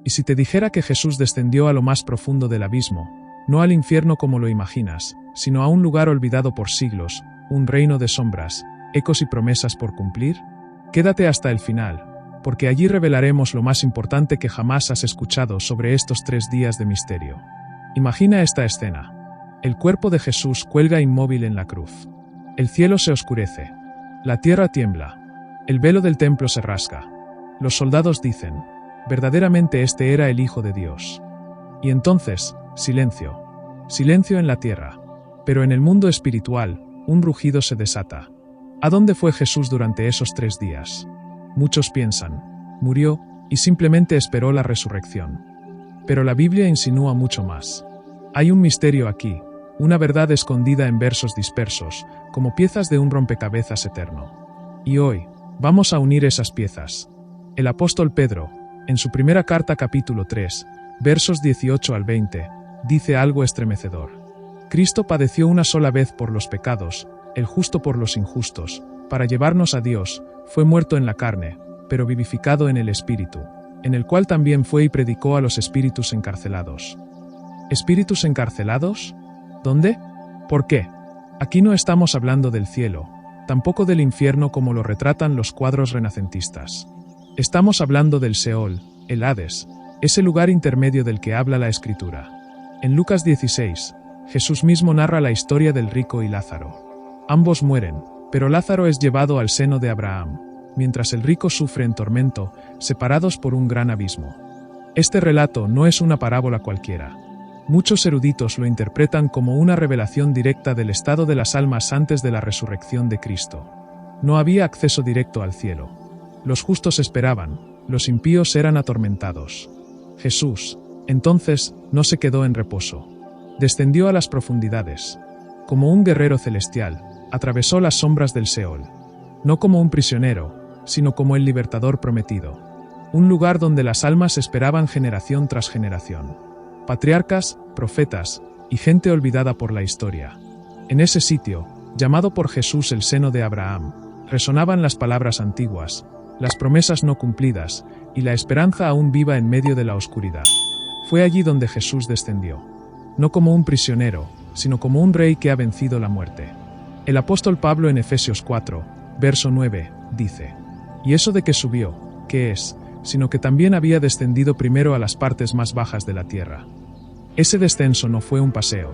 Y si te dijera que Jesús descendió a lo más profundo del abismo, no al infierno como lo imaginas, sino a un lugar olvidado por siglos, un reino de sombras, ecos y promesas por cumplir? Quédate hasta el final, porque allí revelaremos lo más importante que jamás has escuchado sobre estos 3 días de misterio. Imagina esta escena. El cuerpo de Jesús cuelga inmóvil en la cruz. El cielo se oscurece. La tierra tiembla. El velo del templo se rasga. Los soldados dicen, verdaderamente este era el Hijo de Dios. Y entonces, silencio. Silencio en la tierra. Pero en el mundo espiritual, un rugido se desata. ¿A dónde fue Jesús durante esos 3 días? Muchos piensan, murió, y simplemente esperó la resurrección. Pero la Biblia insinúa mucho más. Hay un misterio aquí, una verdad escondida en versos dispersos, como piezas de un rompecabezas eterno. Y hoy, vamos a unir esas piezas. El apóstol Pedro, en su primera carta capítulo 3, versos 18 al 20, dice algo estremecedor. Cristo padeció una sola vez por los pecados, el justo por los injustos, para llevarnos a Dios, fue muerto en la carne, pero vivificado en el Espíritu, en el cual también fue y predicó a los espíritus encarcelados. ¿Espíritus encarcelados? ¿Dónde? ¿Por qué? Aquí no estamos hablando del cielo, tampoco del infierno como lo retratan los cuadros renacentistas. Estamos hablando del Seol, el Hades, ese lugar intermedio del que habla la Escritura. En Lucas 16, Jesús mismo narra la historia del rico y Lázaro. Ambos mueren, pero Lázaro es llevado al seno de Abraham, mientras el rico sufre en tormento, separados por un gran abismo. Este relato no es una parábola cualquiera. Muchos eruditos lo interpretan como una revelación directa del estado de las almas antes de la resurrección de Cristo. No había acceso directo al cielo. Los justos esperaban, los impíos eran atormentados. Jesús, entonces, no se quedó en reposo. Descendió a las profundidades. Como un guerrero celestial, atravesó las sombras del Seol. No como un prisionero, sino como el libertador prometido. Un lugar donde las almas esperaban generación tras generación. Patriarcas, profetas, y gente olvidada por la historia. En ese sitio, llamado por Jesús el seno de Abraham, resonaban las palabras antiguas, las promesas no cumplidas, y la esperanza aún viva en medio de la oscuridad. Fue allí donde Jesús descendió. No como un prisionero, sino como un rey que ha vencido la muerte. El apóstol Pablo en Efesios 4, verso 9, dice, «Y eso de que subió, ¿qué es?, sino que también había descendido primero a las partes más bajas de la tierra». Ese descenso no fue un paseo,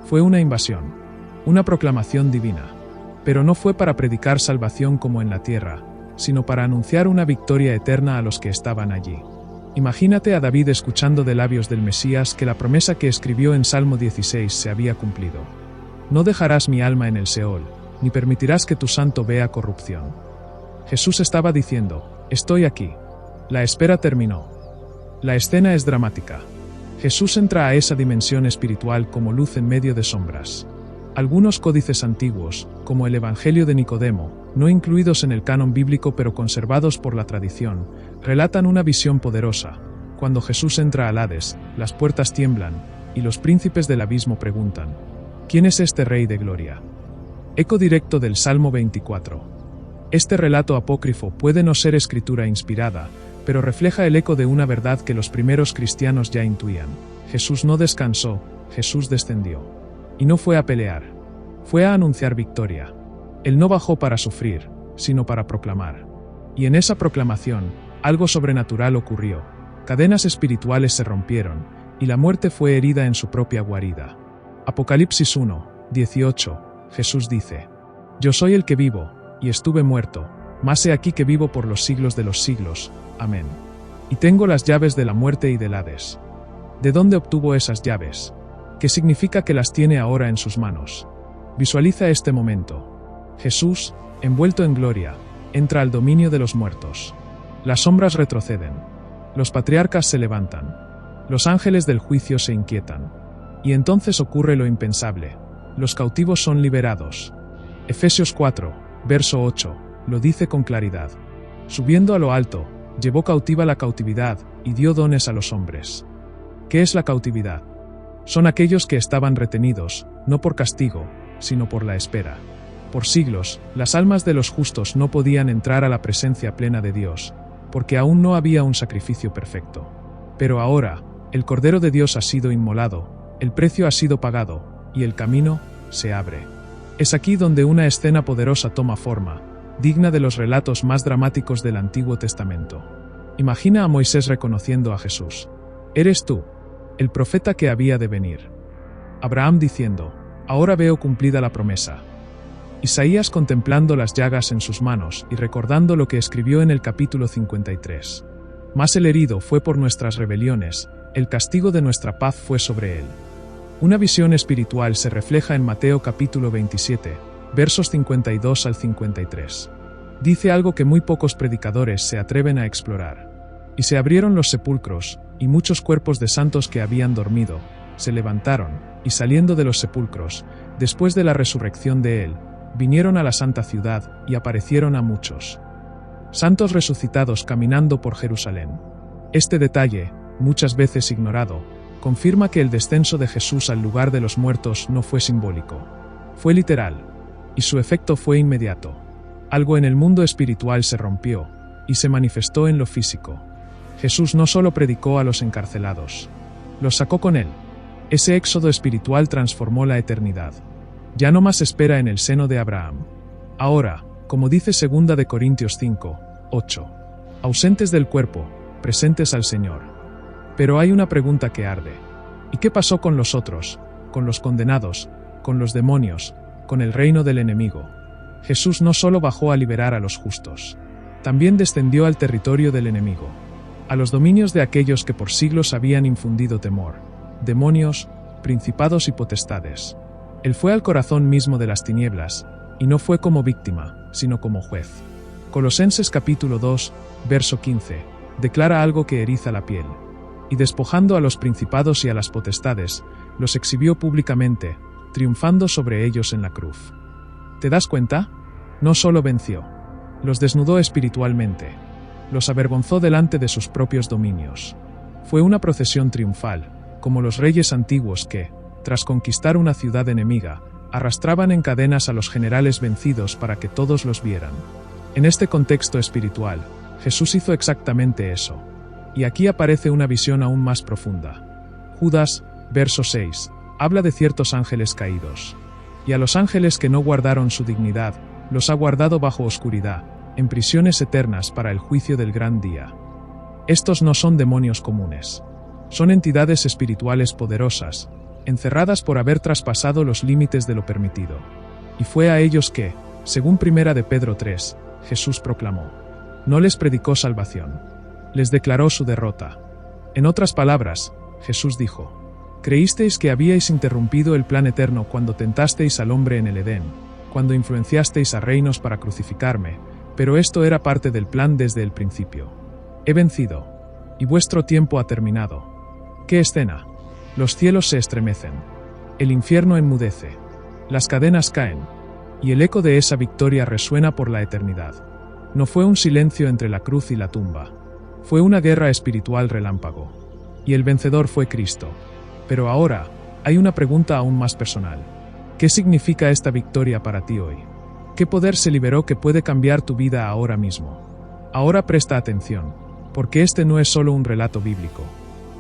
fue una invasión, una proclamación divina. Pero no fue para predicar salvación como en la tierra, sino para anunciar una victoria eterna a los que estaban allí. Imagínate a David escuchando de labios del Mesías que la promesa que escribió en Salmo 16 se había cumplido. No dejarás mi alma en el Seol, ni permitirás que tu santo vea corrupción. Jesús estaba diciendo, estoy aquí. La espera terminó. La escena es dramática. Jesús entra a esa dimensión espiritual como luz en medio de sombras. Algunos códices antiguos, como el Evangelio de Nicodemo, no incluidos en el canon bíblico pero conservados por la tradición, relatan una visión poderosa. Cuando Jesús entra al Hades, las puertas tiemblan, y los príncipes del abismo preguntan, ¿quién es este Rey de Gloria? Eco directo del Salmo 24. Este relato apócrifo puede no ser escritura inspirada, pero refleja el eco de una verdad que los primeros cristianos ya intuían. Jesús no descansó, Jesús descendió. Y no fue a pelear, fue a anunciar victoria. Él no bajó para sufrir, sino para proclamar. Y en esa proclamación, algo sobrenatural ocurrió. Cadenas espirituales se rompieron, y la muerte fue herida en su propia guarida. Apocalipsis 1, 18, Jesús dice, «Yo soy el que vivo, y estuve muerto, mas he aquí que vivo por los siglos de los siglos. Amén. Y tengo las llaves de la muerte y del Hades». ¿De dónde obtuvo esas llaves? ¿Qué significa que las tiene ahora en sus manos? Visualiza este momento. Jesús, envuelto en gloria, entra al dominio de los muertos. Las sombras retroceden. Los patriarcas se levantan. Los ángeles del juicio se inquietan. Y entonces ocurre lo impensable. Los cautivos son liberados. Efesios 4, verso 8, lo dice con claridad. Subiendo a lo alto, llevó cautiva la cautividad y dio dones a los hombres. ¿Qué es la cautividad? Son aquellos que estaban retenidos, no por castigo, sino por la espera. Por siglos, las almas de los justos no podían entrar a la presencia plena de Dios, porque aún no había un sacrificio perfecto. Pero ahora, el Cordero de Dios ha sido inmolado, el precio ha sido pagado, y el camino se abre. Es aquí donde una escena poderosa toma forma, digna de los relatos más dramáticos del Antiguo Testamento. Imagina a Moisés reconociendo a Jesús. Eres tú, el profeta que había de venir. Abraham diciendo, ahora veo cumplida la promesa. Isaías contemplando las llagas en sus manos y recordando lo que escribió en el capítulo 53. Mas el herido fue por nuestras rebeliones, el castigo de nuestra paz fue sobre él. Una visión espiritual se refleja en Mateo capítulo 27, versos 52 al 53. Dice algo que muy pocos predicadores se atreven a explorar. Y se abrieron los sepulcros, y muchos cuerpos de santos que habían dormido, se levantaron, y saliendo de los sepulcros, después de la resurrección de él, vinieron a la santa ciudad, y aparecieron a muchos santos resucitados caminando por Jerusalén. Este detalle, muchas veces ignorado, confirma que el descenso de Jesús al lugar de los muertos no fue simbólico. Fue literal, y su efecto fue inmediato. Algo en el mundo espiritual se rompió, y se manifestó en lo físico. Jesús no solo predicó a los encarcelados, los sacó con él. Ese éxodo espiritual transformó la eternidad. Ya no más espera en el seno de Abraham. Ahora, como dice 2 de Corintios 5, 8, ausentes del cuerpo, presentes al Señor. Pero hay una pregunta que arde. ¿Y qué pasó con los otros, con los condenados, con los demonios, con el reino del enemigo? Jesús no solo bajó a liberar a los justos, también descendió al territorio del enemigo, a los dominios de aquellos que por siglos habían infundido temor, demonios, principados y potestades. Él fue al corazón mismo de las tinieblas, y no fue como víctima, sino como juez. Colosenses capítulo 2, verso 15, declara algo que eriza la piel. Y despojando a los principados y a las potestades, los exhibió públicamente, triunfando sobre ellos en la cruz. ¿Te das cuenta? No solo venció, los desnudó espiritualmente, los avergonzó delante de sus propios dominios. Fue una procesión triunfal, como los reyes antiguos que, tras conquistar una ciudad enemiga, arrastraban en cadenas a los generales vencidos para que todos los vieran. En este contexto espiritual, Jesús hizo exactamente eso. Y aquí aparece una visión aún más profunda. Judas, verso 6, habla de ciertos ángeles caídos. Y a los ángeles que no guardaron su dignidad, los ha guardado bajo oscuridad, en prisiones eternas para el juicio del gran día. Estos no son demonios comunes. Son entidades espirituales poderosas, encerradas por haber traspasado los límites de lo permitido. Y fue a ellos que, según 1 de Pedro 3, Jesús proclamó. No les predicó salvación. Les declaró su derrota. En otras palabras, Jesús dijo: creísteis que habíais interrumpido el plan eterno cuando tentasteis al hombre en el Edén, cuando influenciasteis a reinos para crucificarme, pero esto era parte del plan desde el principio. He vencido, y vuestro tiempo ha terminado. ¿Qué escena? Los cielos se estremecen, el infierno enmudece, las cadenas caen, y el eco de esa victoria resuena por la eternidad. No fue un silencio entre la cruz y la tumba, fue una guerra espiritual relámpago, y el vencedor fue Cristo. Pero ahora, hay una pregunta aún más personal. ¿Qué significa esta victoria para ti hoy? ¿Qué poder se liberó que puede cambiar tu vida ahora mismo? Ahora presta atención, porque este no es solo un relato bíblico.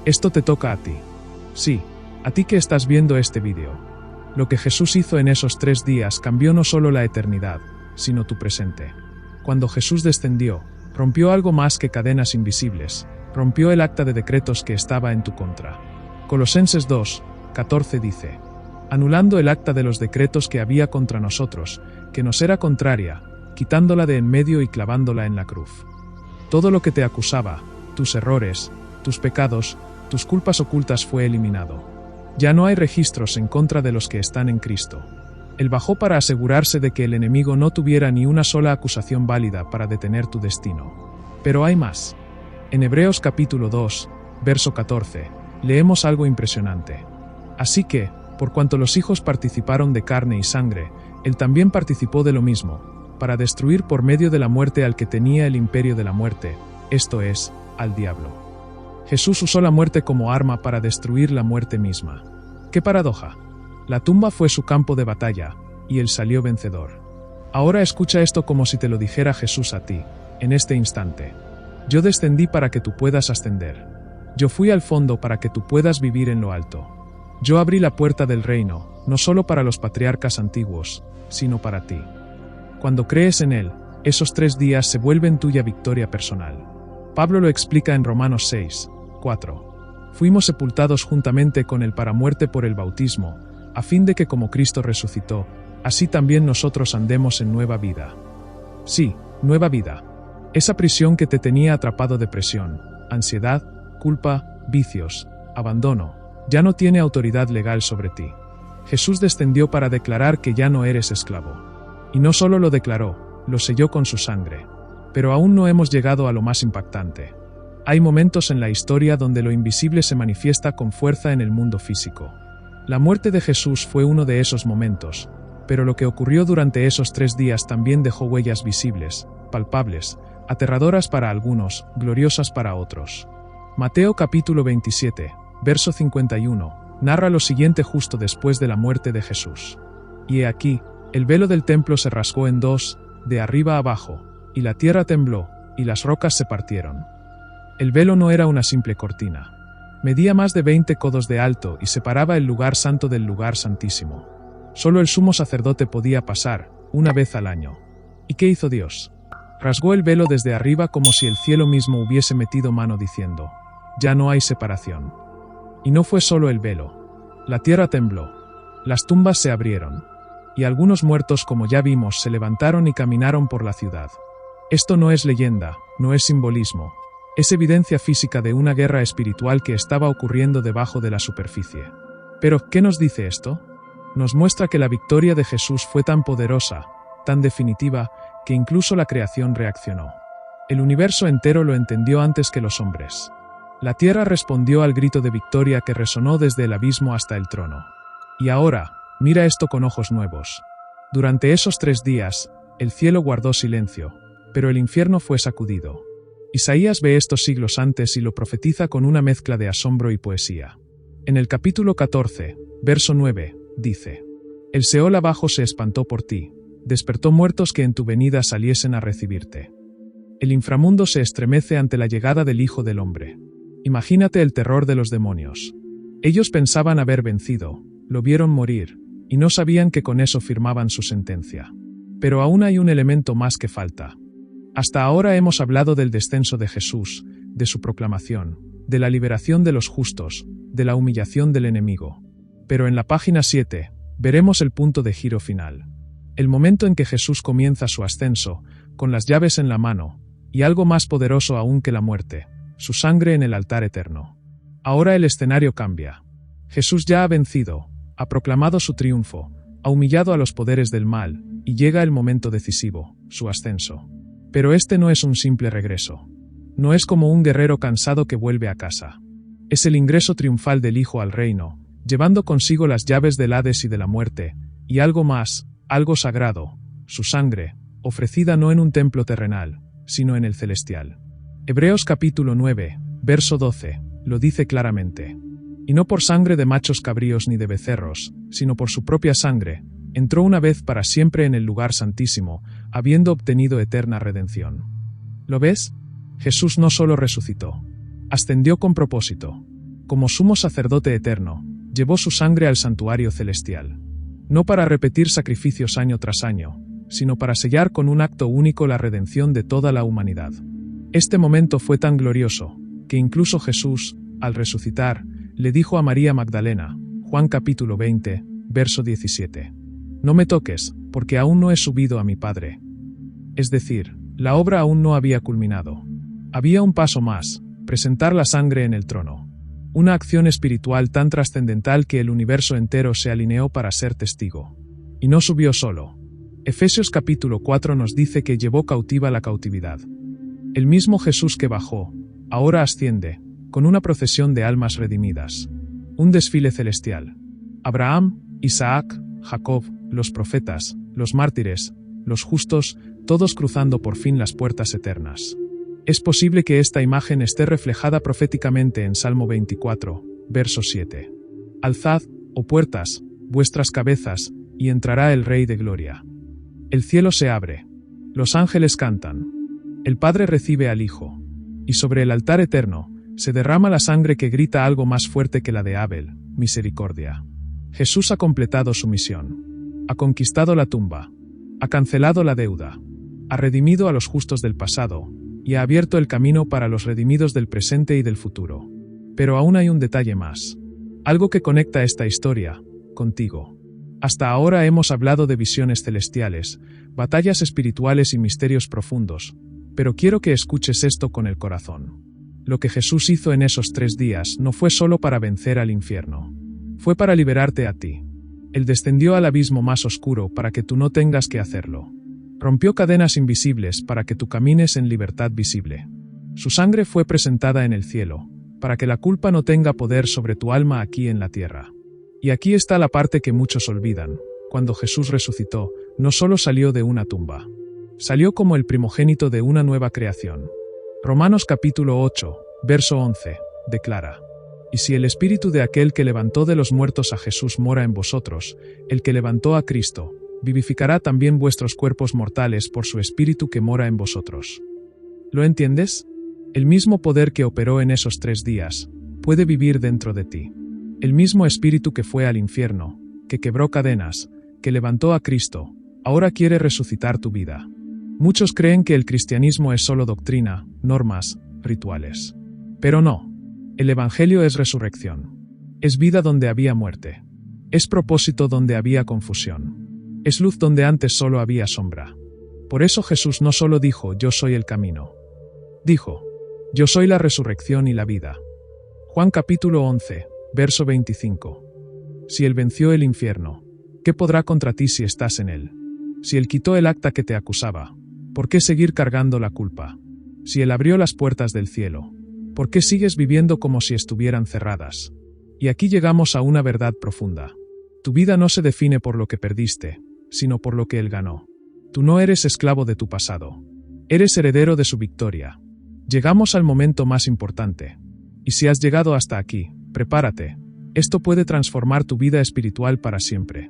Esto te toca a ti. Sí, a ti que estás viendo este vídeo. Lo que Jesús hizo en esos 3 días cambió no solo la eternidad, sino tu presente. Cuando Jesús descendió, rompió algo más que cadenas invisibles, rompió el acta de decretos que estaba en tu contra. Colosenses 2, 14 dice: anulando el acta de los decretos que había contra nosotros, que nos era contraria, quitándola de en medio y clavándola en la cruz. Todo lo que te acusaba, tus errores, tus pecados, tus culpas ocultas fue eliminado. Ya no hay registros en contra de los que están en Cristo. Él bajó para asegurarse de que el enemigo no tuviera ni una sola acusación válida para detener tu destino. Pero hay más. En Hebreos capítulo 2, verso 14, leemos algo impresionante. Así que, por cuanto los hijos participaron de carne y sangre, él también participó de lo mismo, para destruir por medio de la muerte al que tenía el imperio de la muerte, esto es, al diablo. Jesús usó la muerte como arma para destruir la muerte misma. ¡Qué paradoja! La tumba fue su campo de batalla, y él salió vencedor. Ahora escucha esto como si te lo dijera Jesús a ti, en este instante. Yo descendí para que tú puedas ascender. Yo fui al fondo para que tú puedas vivir en lo alto. Yo abrí la puerta del reino, no solo para los patriarcas antiguos, sino para ti. Cuando crees en Él, esos 3 días se vuelven tuya victoria personal. Pablo lo explica en Romanos 6, 4. Fuimos sepultados juntamente con Él para muerte por el bautismo, a fin de que como Cristo resucitó, así también nosotros andemos en nueva vida. Sí, nueva vida. Esa prisión que te tenía atrapado, depresión, ansiedad, culpa, vicios, abandono, ya no tiene autoridad legal sobre ti. Jesús descendió para declarar que ya no eres esclavo. Y no solo lo declaró, lo selló con su sangre. Pero aún no hemos llegado a lo más impactante. Hay momentos en la historia donde lo invisible se manifiesta con fuerza en el mundo físico. La muerte de Jesús fue uno de esos momentos, pero lo que ocurrió durante esos 3 días también dejó huellas visibles, palpables, aterradoras para algunos, gloriosas para otros. Mateo capítulo 27, verso 51, narra lo siguiente justo después de la muerte de Jesús. Y he aquí, el velo del templo se rasgó en 2, de arriba a abajo, y la tierra tembló, y las rocas se partieron. El velo no era una simple cortina. Medía más de 20 codos de alto y separaba el lugar santo del lugar santísimo. Solo el sumo sacerdote podía pasar, una vez al año. ¿Y qué hizo Dios? Rasgó el velo desde arriba como si el cielo mismo hubiese metido mano diciendo: ya no hay separación. Y no fue solo el velo. La tierra tembló. Las tumbas se abrieron. Y algunos muertos, como ya vimos, se levantaron y caminaron por la ciudad. Esto no es leyenda, no es simbolismo. Es evidencia física de una guerra espiritual que estaba ocurriendo debajo de la superficie. Pero, ¿qué nos dice esto? Nos muestra que la victoria de Jesús fue tan poderosa, tan definitiva, que incluso la creación reaccionó. El universo entero lo entendió antes que los hombres. La tierra respondió al grito de victoria que resonó desde el abismo hasta el trono. Y ahora, mira esto con ojos nuevos. Durante esos 3 días, el cielo guardó silencio, pero el infierno fue sacudido. Isaías ve esto siglos antes y lo profetiza con una mezcla de asombro y poesía. En el capítulo 14, verso 9, dice: el Seol abajo se espantó por ti, despertó muertos que en tu venida saliesen a recibirte. El inframundo se estremece ante la llegada del Hijo del Hombre. Imagínate el terror de los demonios. Ellos pensaban haber vencido, lo vieron morir, y no sabían que con eso firmaban su sentencia. Pero aún hay un elemento más que falta. Hasta ahora hemos hablado del descenso de Jesús, de su proclamación, de la liberación de los justos, de la humillación del enemigo. Pero en la página 7, veremos el punto de giro final. El momento en que Jesús comienza su ascenso, con las llaves en la mano, y algo más poderoso aún que la muerte, su sangre en el altar eterno. Ahora el escenario cambia. Jesús ya ha vencido, ha proclamado su triunfo, ha humillado a los poderes del mal, y llega el momento decisivo, su ascenso. Pero este no es un simple regreso. No es como un guerrero cansado que vuelve a casa. Es el ingreso triunfal del Hijo al reino, llevando consigo las llaves del Hades y de la muerte, y algo más, algo sagrado, su sangre, ofrecida no en un templo terrenal, sino en el celestial. Hebreos capítulo 9, verso 12, lo dice claramente. Y no por sangre de machos cabríos ni de becerros, sino por su propia sangre, entró una vez para siempre en el lugar santísimo, habiendo obtenido eterna redención. ¿Lo ves? Jesús no solo resucitó, ascendió con propósito. Como sumo sacerdote eterno, llevó su sangre al santuario celestial. No para repetir sacrificios año tras año, sino para sellar con un acto único la redención de toda la humanidad. Este momento fue tan glorioso, que incluso Jesús, al resucitar, le dijo a María Magdalena, Juan capítulo 20, verso 17. No me toques, porque aún no he subido a mi Padre. Es decir, la obra aún no había culminado. Había un paso más, presentar la sangre en el trono. Una acción espiritual tan trascendental que el universo entero se alineó para ser testigo. Y no subió solo. Efesios capítulo 4 nos dice que llevó cautiva la cautividad. El mismo Jesús que bajó, ahora asciende, con una procesión de almas redimidas. Un desfile celestial. Abraham, Isaac, Jacob, los profetas, los mártires, los justos, todos cruzando por fin las puertas eternas. Es posible que esta imagen esté reflejada proféticamente en Salmo 24, verso 7. Alzad, oh puertas, vuestras cabezas, y entrará el Rey de Gloria. El cielo se abre. Los ángeles cantan. El Padre recibe al Hijo. Y sobre el altar eterno, Se derrama la sangre que grita algo más fuerte que la de Abel, misericordia. Jesús ha completado su misión. Ha conquistado la tumba. Ha cancelado la deuda. Ha redimido a los justos del pasado, y ha abierto el camino para los redimidos del presente y del futuro. Pero aún hay un detalle más. Algo que conecta esta historia contigo. Hasta ahora hemos hablado de visiones celestiales, batallas espirituales y misterios profundos, pero quiero que escuches esto con el corazón. Lo que Jesús hizo en esos 3 días no fue solo para vencer al infierno. Fue para liberarte a ti. Él descendió al abismo más oscuro para que tú no tengas que hacerlo. Rompió cadenas invisibles para que tú camines en libertad visible. Su sangre fue presentada en el cielo, para que la culpa no tenga poder sobre tu alma aquí en la tierra. Y aquí está la parte que muchos olvidan. Cuando Jesús resucitó, no solo salió de una tumba. Salió como el primogénito de una nueva creación. Romanos capítulo 8, verso 11, declara: Y si el espíritu de aquel que levantó de los muertos a Jesús mora en vosotros, el que levantó a Cristo, vivificará también vuestros cuerpos mortales por su espíritu que mora en vosotros. ¿Lo entiendes? El mismo poder que operó en esos 3 días, puede vivir dentro de ti. El mismo espíritu que fue al infierno, que quebró cadenas, que levantó a Cristo, ahora quiere resucitar tu vida. Muchos creen que el cristianismo es solo doctrina, normas, rituales. Pero no. El Evangelio es resurrección. Es vida donde había muerte. Es propósito donde había confusión. Es luz donde antes solo había sombra. Por eso Jesús no solo dijo: yo soy el camino. Dijo: yo soy la resurrección y la vida. Juan capítulo 11, verso 25. Si Él venció el infierno, ¿qué podrá contra ti si estás en Él? Si Él quitó el acta que te acusaba, ¿por qué seguir cargando la culpa? Si Él abrió las puertas del cielo, ¿por qué sigues viviendo como si estuvieran cerradas? Y aquí llegamos a una verdad profunda. Tu vida no se define por lo que perdiste, sino por lo que Él ganó. Tú no eres esclavo de tu pasado. Eres heredero de su victoria. Llegamos al momento más importante. Y si has llegado hasta aquí, prepárate. Esto puede transformar tu vida espiritual para siempre.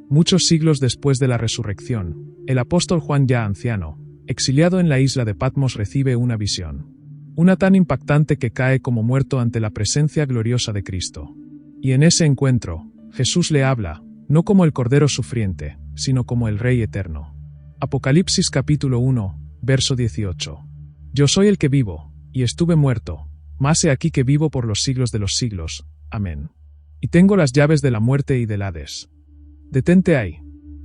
Muchos siglos después de la resurrección, el apóstol Juan, ya anciano, exiliado en la isla de Patmos, recibe una visión. Una tan impactante que cae como muerto ante la presencia gloriosa de Cristo. Y en ese encuentro, Jesús le habla, no como el Cordero sufriente, sino como el Rey eterno. Apocalipsis capítulo 1, verso 18. Yo soy el que vivo, y estuve muerto, mas he aquí que vivo por los siglos de los siglos. Amén. Y tengo las llaves de la muerte y del Hades. Detente ahí.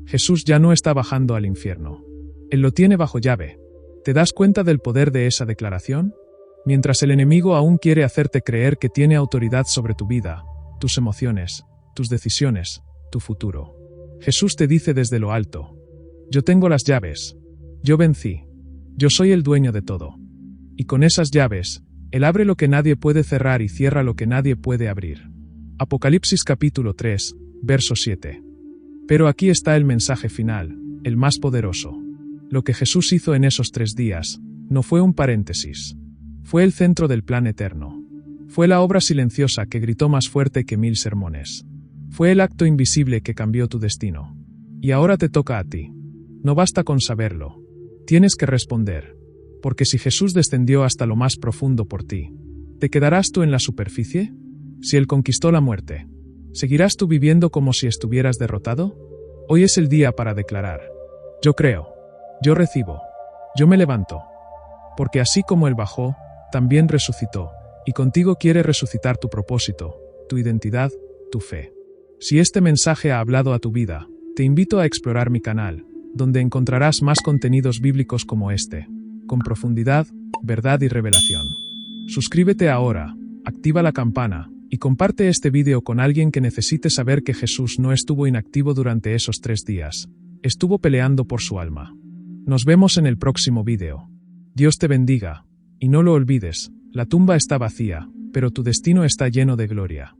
Jesús ya no está bajando al infierno. Él lo tiene bajo llave. ¿Te das cuenta del poder de esa declaración? Mientras el enemigo aún quiere hacerte creer que tiene autoridad sobre tu vida, tus emociones, tus decisiones, tu futuro, Jesús te dice desde lo alto: yo tengo las llaves. Yo vencí. Yo soy el dueño de todo. Y con esas llaves, Él abre lo que nadie puede cerrar y cierra lo que nadie puede abrir. Apocalipsis capítulo 3, verso 7. Pero aquí está el mensaje final, el más poderoso. Lo que Jesús hizo en esos 3 días, no fue un paréntesis. Fue el centro del plan eterno. Fue la obra silenciosa que gritó más fuerte que 1000 sermones. Fue el acto invisible que cambió tu destino. Y ahora te toca a ti. No basta con saberlo. Tienes que responder. Porque si Jesús descendió hasta lo más profundo por ti, ¿te quedarás tú en la superficie? Si Él conquistó la muerte, ¿seguirás tú viviendo como si estuvieras derrotado? Hoy es el día para declarar: yo creo, yo recibo, yo me levanto. Porque así como Él bajó, también resucitó, y contigo quiere resucitar tu propósito, tu identidad, tu fe. Si este mensaje ha hablado a tu vida, te invito a explorar mi canal, donde encontrarás más contenidos bíblicos como este, con profundidad, verdad y revelación. Suscríbete ahora, activa la campana, y comparte este vídeo con alguien que necesite saber que Jesús no estuvo inactivo durante esos 3 días, estuvo peleando por su alma. Nos vemos en el próximo vídeo. Dios te bendiga, y no lo olvides, la tumba está vacía, pero tu destino está lleno de gloria.